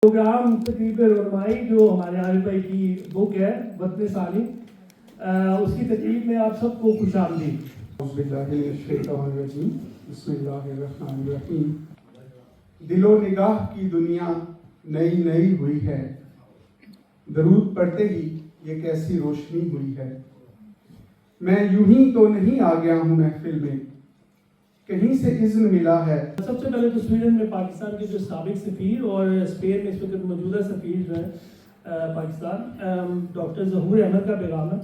Programme तकरीब रमाई जो हमारे आरिफ भाई की बुक है वतन सानी, उसकी तकरीब में आप सबको खुशामदीद। दिलो निगाह की दुनिया नई नई हुई है, दरूद पढ़ते ही ये कैसी रोशनी हुई है। मैं यूं ही तो नहीं आ गया हूँ महफिल में, कहीं से इज़्न मिला है। सबसे पहले तो स्वीडन में पाकिस्तान के जो साबिक सफ़ीर और स्पेन में इस वक्त मौजूदा सफ़ीर जो है पाकिस्तान, डॉक्टर ज़हूर अहमद का पैगाम है।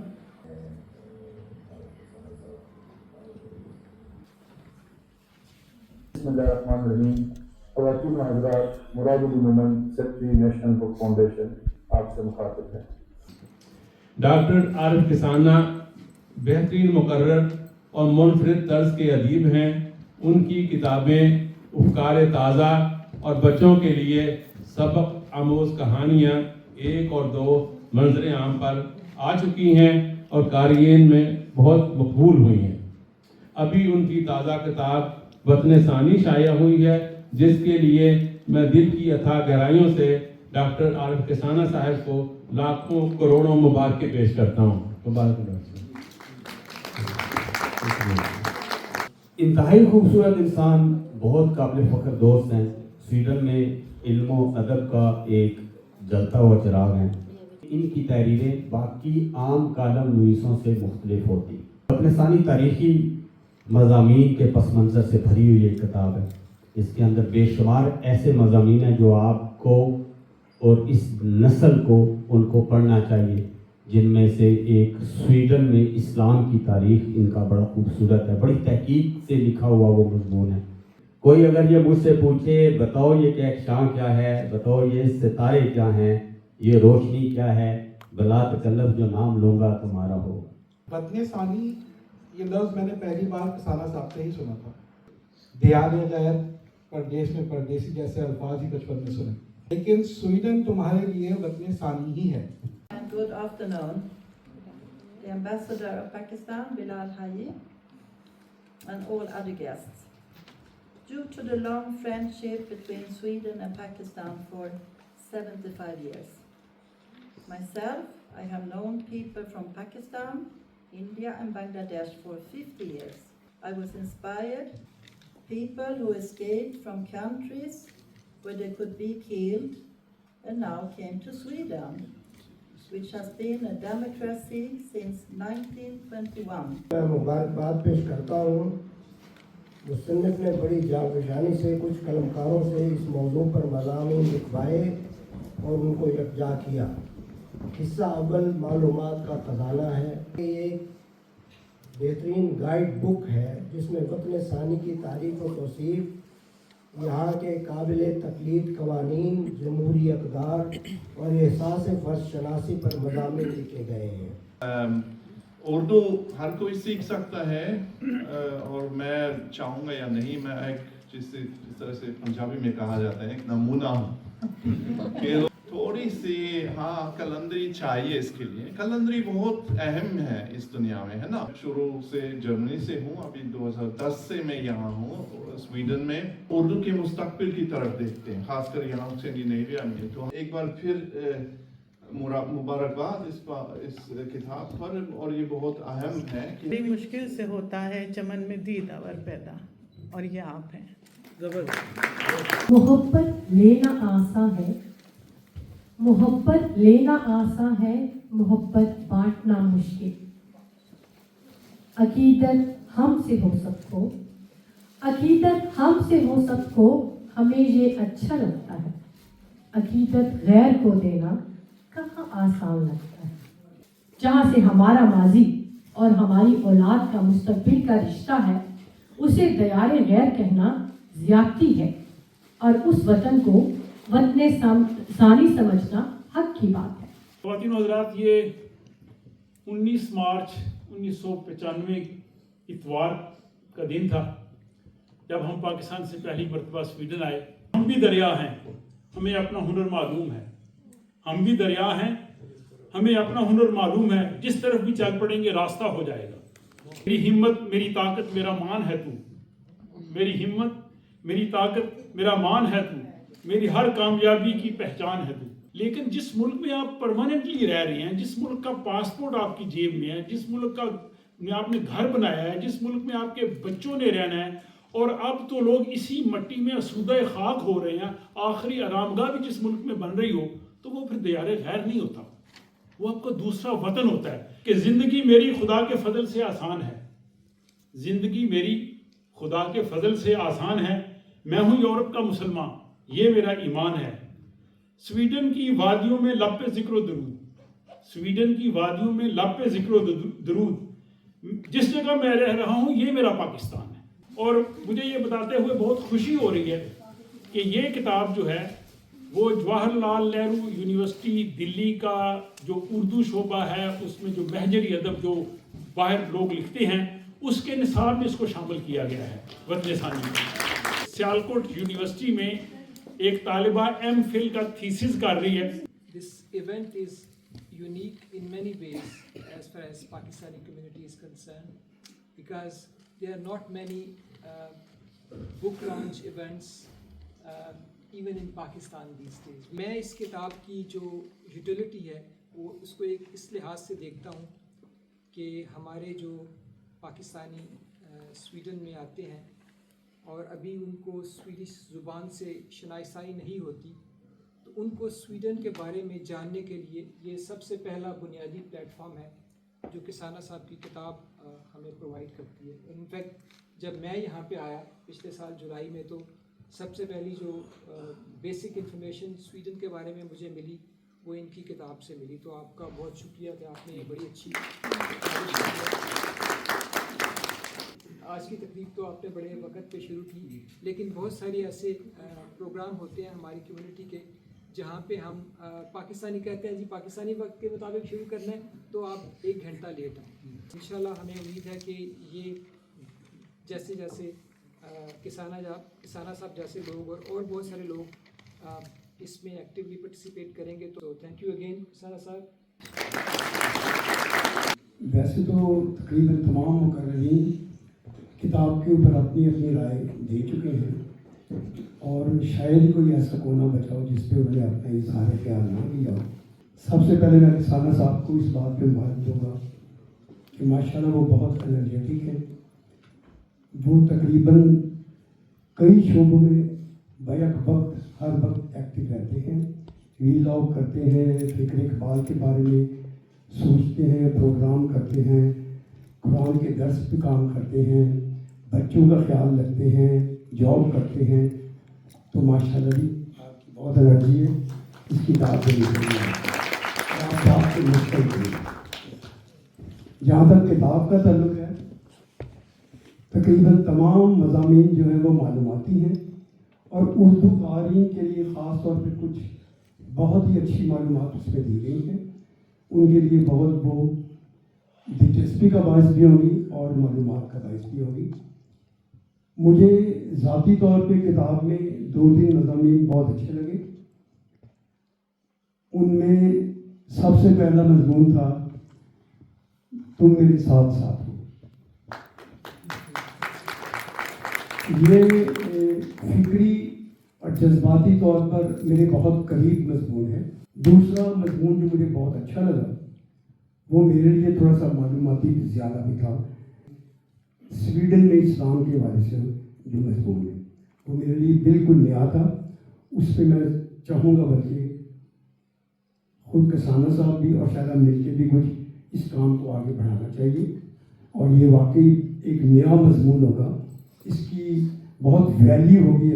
ख़वातीन हज़रात, मुरादुल मोमन सेक्रेटरी नेशनल बुक फाउंडेशन आपसे मुखातिब है। डॉक्टर आरिफ किसाना बेहतरीन मुकर्रर और मुनफरिद तर्ज के अदीब हैं। उनकी किताबें अफ़कार ताज़ा और बच्चों के लिए सबक आमोज़ कहानियाँ 1 और 2 मंज़र आम पर आ चुकी हैं और कारीन में बहुत मकबूल हुई हैं। अभी उनकी ताज़ा किताब वतन सानी शाया हुई है, जिसके लिए मैं दिल की अथाह गहराइयों से डॉक्टर आरिफ किसाना साहब को लाखों करोड़ों मुबारकें पेश करता हूँ। मुबारक। इंतहाई खूबसूरत इंसान, बहुत काबिल फ़ख्र दोस्त हैं। स्वीडन में इल्म व अदब का एक जलता हुआ चिराग हैं। इनकी तहरीरें बाकी आम कालम नवीसों से मुख्तलिफ होती। अपने सानी तारीख़ी मज़ामीन के पस मंज़र से भरी हुई एक किताब है। इसके अंदर बेशुमार ऐसे मज़ामीन हैं जो आपको और इस नस्ल को उनको पढ़ना चाहिए, जिनमें से एक स्वीडन में इस्लाम की तारीख़ इनका बड़ा खूबसूरत है। बड़ी तहकीक से लिखा हुआ वो मज़मून है। कोई अगर ये मुझसे पूछे बताओ ये कहकशां क्या है, बताओ ये सितारे क्या हैं, ये रोशनी क्या है, बला तकल्लफ जो नाम लूँगा तुम्हारा हो। वतन सानी ये लफ्ज़ मैंने पहली बार किसाना साहब से ही सुना था। दियार गैर परदेश में परदेसी जैसे अल्फाज ही बचपन में सुने, लेकिन स्वीडन तुम्हारे लिए वतन सानी ही है। Good afternoon. The Ambassador of Pakistan, Bilal Haji, and all other guests. Due to the long friendship between Sweden and Pakistan for 75 years. Myself, I have known people from Pakistan, India and Bangladesh for 50 years. I was inspired people who escaped from countries where they could be killed and now came to Sweden, which has been a democracy since 1921. मैं मुबारकबाद पेश करता हूँ। मुसन्निफ ने बड़ी जागशानी से कुछ कलमकारों से इस मौजू पर मज़ामीन लिखवाए और उनको यकजा किया। हिस्सा अव्वल मालूमात का खजाना है। ये एक बेहतरीन गाइड बुक है जिसमें वतन सानी की तारीख़ और तौसीफ़, यहाँ के काबिल तकलीद कवानीन, जमहूरी अक़दार और एहसास फ़र्ज़ शनासी पर मज़ामीन लिखे गए हैं। उर्दू हर कोई सीख सकता है और मैं चाहूँगा या नहीं, मैं एक जिस तरह से पंजाबी में कहा जाता है एक नमूना हूँ कि थोड़ी सी कलंदरी चाहिए। इसके लिए कलंदरी बहुत अहम है इस दुनिया में, है ना। शुरू से जर्मनी से हूँ, अभी 2010 से मैं यहाँ हूँ स्वीडन में। उर्दू के मुस्तकबिल की तरफ देखते हैं, खासकर यहाँ स्कैंडिनेविया में। तो एक बार फिर मुबारकबाद इस किताब पर, और ये बहुत अहम है कि बड़ी मुश्किल से होता है चमन में दीदावर पैदा, और ये आप हैं। मोहब्बत लेना आसान है, मोहब्बत लेना आसान है, मोहब्बत बांटना मुश्किल। अकीदत हमसे हो सबको, अकीदत हमसे हो सबको, हमें ये अच्छा लगता है। अकीदत गैर को देना कहाँ आसान लगता है। जहाँ से हमारा माजी और हमारी औलाद का मुस्तकबिल का रिश्ता है, उसे दयारे गैर कहना ज़्यादती है और उस वतन को वतन सानी समझना हक की बात है। ख़वातीन व हज़रात, ये 19 मार्च 1995 इतवार का दिन था जब हम पाकिस्तान से पहली मरतबा स्वीडन आए। हम भी दरिया हैं, हमें अपना हुनर मालूम है। हम भी दरिया हैं, हमें अपना हुनर मालूम है। जिस तरफ भी चल पड़ेंगे रास्ता हो जाएगा। मेरी हिम्मत मेरी ताकत मेरा मान है तू, मेरी हिम्मत मेरी ताकत मेरा मान है तू। मेरी हर कामयाबी की पहचान है तू। लेकिन जिस मुल्क में आप परमानेंटली रह रहे हैं, जिस मुल्क का पासपोर्ट आपकी जेब में है, जिस मुल्क का में आपने घर बनाया है, जिस मुल्क में आपके बच्चों ने रहना है, और अब तो लोग इसी मट्टी में आसूदा खाक हो रहे हैं, आखिरी आरामगाह भी जिस मुल्क में बन रही हो, तो वो फिर दियारे गैर नहीं होता, वो आपका दूसरा वतन होता है। कि ज़िंदगी मेरी खुदा के फजल से आसान है, ज़िंदगी मेरी खुदा के फजल से आसान है, मैं हूँ यूरोप का मुसलमान, ये मेरा ईमान है। स्वीडन की वादियों में लब पे ज़िक्र दरूद, स्वीडन की वादियों में लब पे ज़िक्र दरूद, जिस जगह मैं रह रहा हूँ ये मेरा पाकिस्तान है। और मुझे ये बताते हुए बहुत खुशी हो रही है कि ये किताब जो है वो जवाहरलाल नेहरू यूनिवर्सिटी दिल्ली का जो उर्दू शोबा है, उसमें जो महजरी अदब जो बाहर लोग लिखते हैं, उसके निसाब में इसको शामिल किया गया है। वतन सानी में सियालकोट यूनिवर्सिटी में एक तालिबा M.Phil का थीसिस कर रही है। This event is unique in many ways as far as Pakistani community is concerned, because there are not many book launch events even in Pakistan these days. मैं इस किताब की जो यूटिलिटी है वो उसको एक इस लिहाज से देखता हूँ कि हमारे जो पाकिस्तानी स्वीडन में आते हैं और अभी उनको स्वीडिश ज़ुबान से शनाइसाई नहीं होती, तो उनको स्वीडन के बारे में जानने के लिए ये सबसे पहला बुनियादी प्लेटफॉर्म है जो किसाना साहब की किताब हमें प्रोवाइड करती है। इनफैक्ट जब मैं यहाँ पे आया पिछले साल जुलाई में, तो सबसे पहली जो बेसिक इन्फॉर्मेशन स्वीडन के बारे में मुझे मिली वो इनकी किताब से मिली। तो आपका बहुत शुक्रिया कि आपने ये बड़ी अच्छी आज की तकरीब तो आपने बड़े वक्त पे शुरू की, लेकिन बहुत सारे ऐसे प्रोग्राम होते हैं हमारी कम्युनिटी के जहाँ पे हम पाकिस्तानी कहते हैं जी पाकिस्तानी वक्त के मुताबिक शुरू करना है, तो आप 1 घंटा लेट आए। इंशाल्लाह हमें उम्मीद है कि ये जैसे जैसे किसाना साहब जैसे लोग और बहुत सारे लोग इसमें एक्टिवली पार्टिसिपेट करेंगे। तो थैंक यू अगेन किसाना साहब। वैसे तो तकरीबन तमाम मुकर्ररीन किताब के ऊपर अपनी अपनी राय दे चुके हैं और शायद कोई ऐसा कोना बचा हो जिस पे उन्हें अपना ये सारे ख्याल ना दिया हो। सबसे पहले मैं किसाना साहब को इस बात पे मुबारक दूंगा कि माशाल्लाह वो बहुत एनर्जेटिक है। वो तकरीबन कई शोबों में बैक वक्त हर वक्त एक्टिव रहते हैं, वीलॉग करते हैं, फिक्र इकबाल के बारे में सोचते हैं, प्रोग्राम करते हैं, कुरान के दर्स पे काम करते हैं, बच्चों का ख्याल रखते हैं, जॉब करते हैं। तो माशाल्लाह जी आपकी बहुत एनर्जी है, इस किताब को लिखने में आप आपके मुश्किल करिए। जहाँ तक किताब का ताल्लुक है, तकरीबन तमाम मज़ामीन जो हैं वो मालूमाती हैं और उर्दू क़ारीन के लिए ख़ास तौर पर कुछ बहुत ही अच्छी मालूमात उसमें दी गई हैं। उनके लिए बहुत वो दिलचस्पी का बायस भी होगी और मालूमात का बायस भी होगी। मुझे ज़ाती तौर पे किताब में 2-3 मज़ामीन बहुत अच्छे लगे। उनमें सबसे पहला मज़मून था तुम मेरे साथ साथ हो। ये फिक्री और जज्बाती तौर पर मेरे बहुत करीब मज़मून है। दूसरा मज़मून जो मुझे बहुत अच्छा लगा वो मेरे लिए थोड़ा सा मालूमाती ज़्यादा भी था। स्वीडन में इस्लाम के हवाले से जो मज़मून है वो मेरे लिए बिल्कुल नया था। उस पर मैं चाहूँगा बल्कि खुद किसाना साहब भी और शायद हम मिलकर भी कुछ इस काम को आगे बढ़ाना चाहिए और ये वाकई एक नया मज़मून होगा, इसकी बहुत वैल्यू होगी।